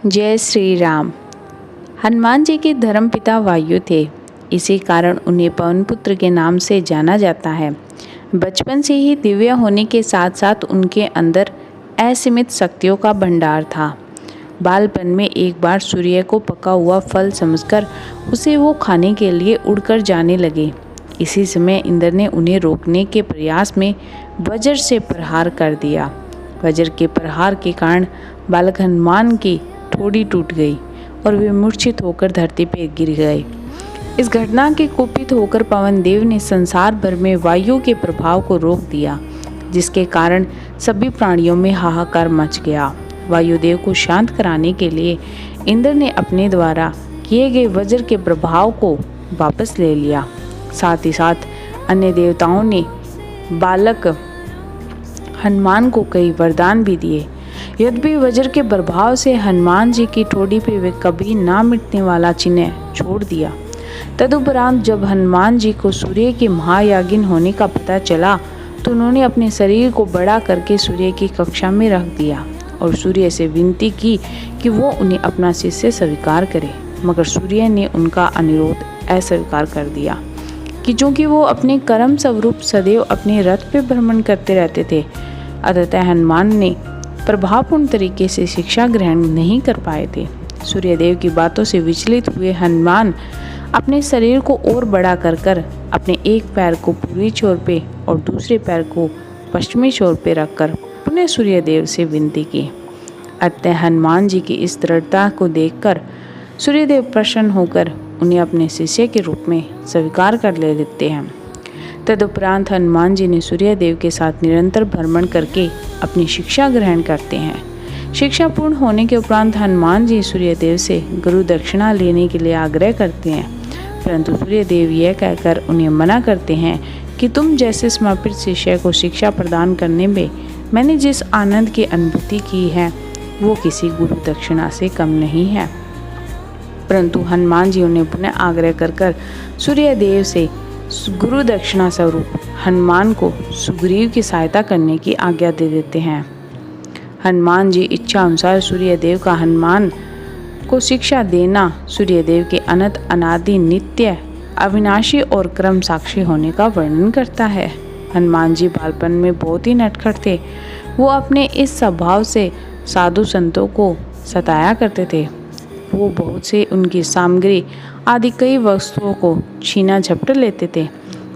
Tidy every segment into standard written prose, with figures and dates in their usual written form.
जय श्री राम। हनुमान जी के धर्मपिता वायु थे। इसी कारण उन्हें पवन पुत्र के नाम से जाना जाता है। बचपन से ही दिव्य होने के साथ साथ उनके अंदर असीमित शक्तियों का भंडार था। बालपन में एक बार सूर्य को पका हुआ फल समझकर उसे वो खाने के लिए उड़कर जाने लगे। इसी समय इंद्र ने उन्हें रोकने के प्रयास में वज्र से प्रहार कर दिया। वज्र के प्रहार के कारण बालक हनुमान की ठोड़ी टूट गई और वे मूर्छित होकर धरती पर गिर गए। इस घटना के कुपित होकर पवन देव ने संसार भर में वायु के प्रभाव को रोक दिया, जिसके कारण सभी प्राणियों में हाहाकार मच गया। वायुदेव को शांत कराने के लिए इंद्र ने अपने द्वारा किए गए वज्र के प्रभाव को वापस ले लिया। साथ ही साथ अन्य देवताओं ने बालक हनुमान को कई वरदान भी दिए। यद्यपि वज्र के प्रभाव से हनुमान जी की ठोड़ी पे वे कभी ना मिटने वाला चिन्ह छोड़ दिया। तदुपरांत जब हनुमान जी को सूर्य के महायागिन होने का पता चला तो उन्होंने अपने शरीर को बड़ा करके सूर्य की कक्षा में रख दिया और सूर्य से विनती की कि वो उन्हें अपना शिष्य स्वीकार करे। मगर सूर्य ने उनका अनुरोध अस्वीकार कर दिया कि चूंकि वो अपने कर्म स्वरूप सदैव अपने रथ पे भ्रमण करते रहते थे, अतः हनुमान ने प्रभावपूर्ण तरीके से शिक्षा ग्रहण नहीं कर पाए थे। सूर्यदेव की बातों से विचलित हुए हनुमान अपने शरीर को और बड़ा कर अपने एक पैर को पूर्वी छोर पे और दूसरे पैर को पश्चिमी छोर पे रखकर पुनः सूर्यदेव से विनती की। अतः हनुमान जी की इस दृढ़ता को देखकर सूर्यदेव प्रसन्न होकर उन्हें अपने शिष्य के रूप में स्वीकार कर लेते हैं। तदुपरांत हनुमान जी ने सूर्यदेव के साथ निरंतर भ्रमण करके अपनी शिक्षा ग्रहण करते हैं। शिक्षा पूर्ण होने के उपरांत हनुमान जी सूर्यदेव से गुरु दक्षिणा लेने के लिए आग्रह करते हैं, परंतु सूर्यदेव यह कहकर उन्हें मना करते हैं कि तुम जैसे समर्पित शिष्य को शिक्षा प्रदान करने में मैंने जिस आनंद की अनुभूति की है वो किसी गुरु दक्षिणा से कम नहीं है। परंतु हनुमान जी उन्हें पुनः आग्रह कर सूर्यदेव से गुरु दक्षिणा स्वरूप हनुमान को सुग्रीव की सहायता करने की आज्ञा दे देते हैं। हनुमान जी इच्छा अनुसार सूर्यदेव का हनुमान को शिक्षा देना सूर्यदेव के अनंत अनादि नित्य अविनाशी और क्रम साक्षी होने का वर्णन करता है। हनुमान जी बालपन में बहुत ही नटखट थे। वो अपने इस स्वभाव से साधु संतों को सताया करते थे। वो बहुत से उनकी सामग्री आदि कई वस्तुओं को छीना झपट लेते थे।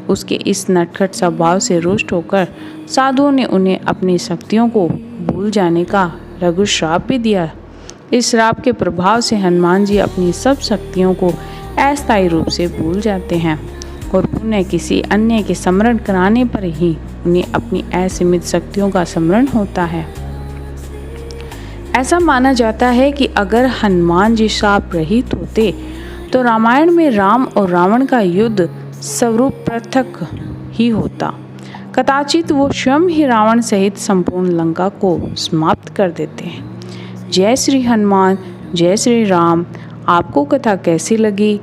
उसके इस नटखट स्वभाव से रुष्ट होकर साधुओं ने उन्हें अपनी शक्तियों को भूल जाने का लघु श्राप भी दिया। इस श्राप के प्रभाव से हनुमान जी अपनी सब शक्तियों को अस्थायी रूप से भूल जाते हैं और पुनः किसी अन्य के स्मरण कराने पर ही उन्हें अपनी असीमित शक्तियों का स्मरण होता है। ऐसा माना जाता है कि अगर हनुमान जी शाप रहित होते तो रामायण में राम और रावण का युद्ध स्वरूप पृथक ही होता। कदाचित वो स्वयं ही रावण सहित संपूर्ण लंका को समाप्त कर देते हैं। जय श्री हनुमान, जय श्री राम। आपको कथा कैसी लगी?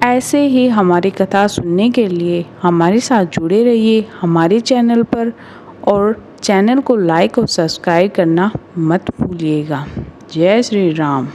ऐसे ही हमारी कथा सुनने के लिए हमारे साथ जुड़े रहिए हमारे चैनल पर और चैनल को लाइक और सब्सक्राइब करना मत भूलिएगा। जय श्री राम।